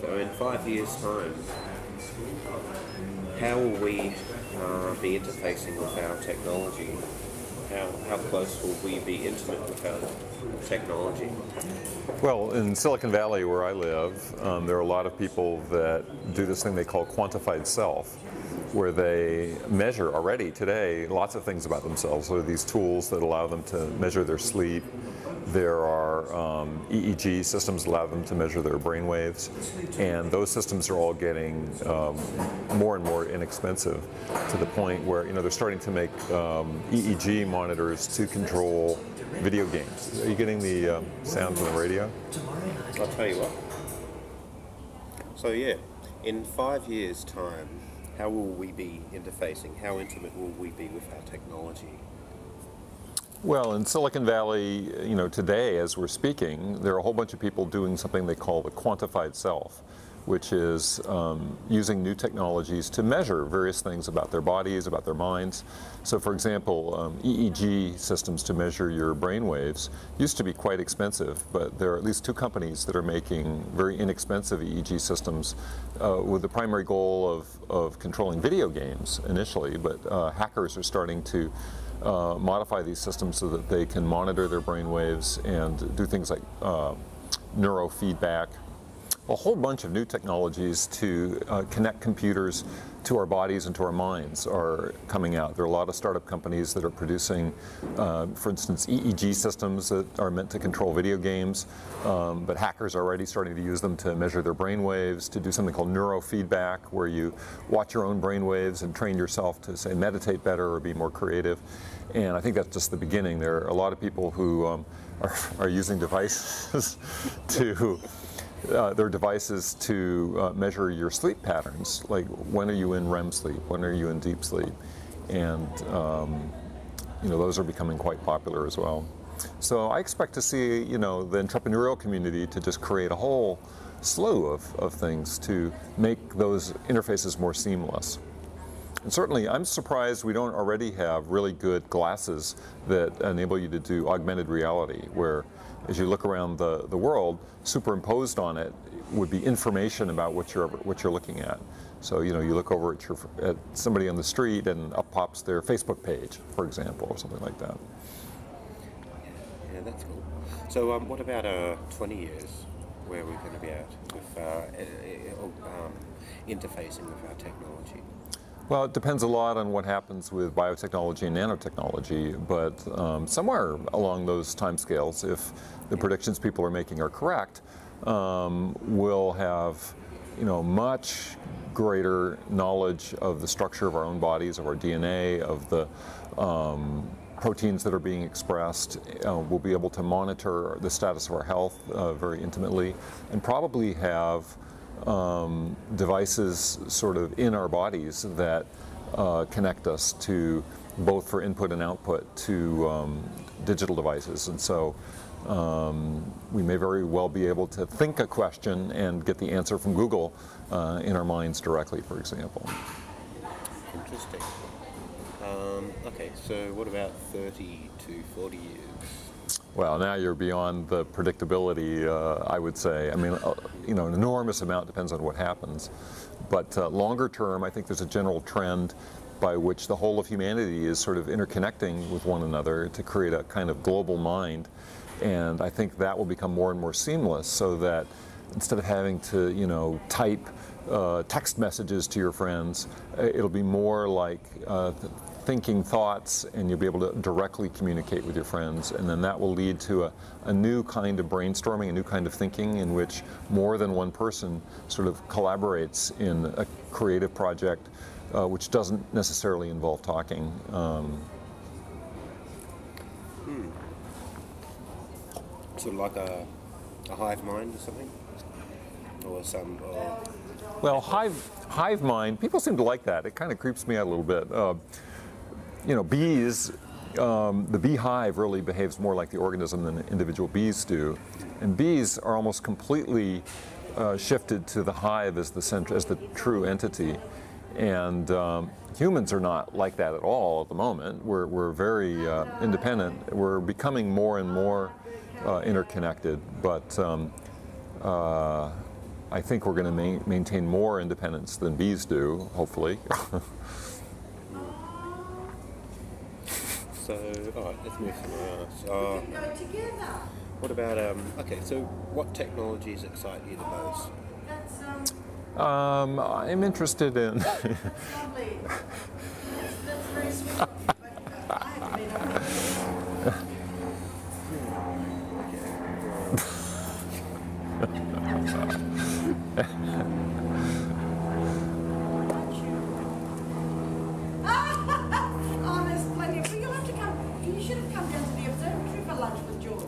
So in 5 years' time, how will we be interfacing with our technology? How close will we be intimate with our technology? Well, in Silicon Valley, where I live, there are a lot of people that do this thing they call Quantified Self, where they measure already today lots of things about themselves. There are these tools that allow them to measure their sleep. There are EEG systems that allow them to measure their brain waves, and those systems are all getting more and more inexpensive, to the point where they're starting to make EEG monitors to control video games. Are you getting the sound from the radio? I'll tell you what. So yeah, in 5 years' time, how will we be interfacing? How intimate will we be with our technology? Well, in Silicon Valley, today as we're speaking, there are a whole bunch of people doing something they call the Quantified Self, which is using new technologies to measure various things about their bodies, about their minds. So for example, EEG systems to measure your brain waves used to be quite expensive, but there are at least 2 companies that are making very inexpensive EEG systems with the primary goal of controlling video games initially, but hackers are starting to modify these systems so that they can monitor their brain waves and do things like neurofeedback. A whole bunch of new technologies to connect computers to our bodies and to our minds are coming out. There are a lot of startup companies that are producing, for instance, EEG systems that are meant to control video games, but hackers are already starting to use them to measure their brain waves, to do something called neurofeedback, where you watch your own brain waves and train yourself to, say, meditate better or be more creative. And I think that's just the beginning. There are a lot of people who are using devices to measure your sleep patterns, like when are you in REM sleep, when are you in deep sleep, and those are becoming quite popular as well. So I expect to see the entrepreneurial community to just create a whole slew of things to make those interfaces more seamless. And certainly I'm surprised we don't already have really good glasses that enable you to do augmented reality, where as you look around the world, superimposed on it would be information about what you're looking at. So you look over at somebody on the street and up pops their Facebook page, for example, or something like that. Yeah, that's cool. So what about 20 years? Where are we going to be at with interfacing with our technology? Well, it depends a lot on what happens with biotechnology and nanotechnology, but somewhere along those timescales, if the predictions people are making are correct, we'll have much greater knowledge of the structure of our own bodies, of our DNA, of the proteins that are being expressed. We'll be able to monitor the status of our health very intimately, and probably have devices sort of in our bodies that connect us to both for input and output to digital devices. And so we may very well be able to think a question and get the answer from Google in our minds directly, for example. Interesting. Okay, so what about 30 to 40 years? Well, now you're beyond the predictability, I would say. I mean, an enormous amount depends on what happens. But longer term, I think there's a general trend by which the whole of humanity is sort of interconnecting with one another to create a kind of global mind. And I think that will become more and more seamless, so that instead of having to, type text messages to your friends, it'll be more like thinking thoughts, and you'll be able to directly communicate with your friends, and then that will lead to a new kind of brainstorming, a new kind of thinking, in which more than one person sort of collaborates in a creative project, which doesn't necessarily involve talking. Sort of like a hive mind or something, or some. Well, hive mind, people seem to like that. It kind of creeps me out a little bit. Bees, the beehive really behaves more like the organism than individual bees do. And bees are almost completely shifted to the hive as the center, as the true entity. And humans are not like that at all at the moment. We're very independent. We're becoming more and more interconnected, but I think we're going to maintain more independence than bees do, hopefully. So, all right, let's move somewhere else. What about, okay, so what technologies excite you the most? I'm interested in That's lovely. That's very sweet. I haven't been on Oh, there's plenty. But you'll have to come. You should have come down to the observatory for lunch with George.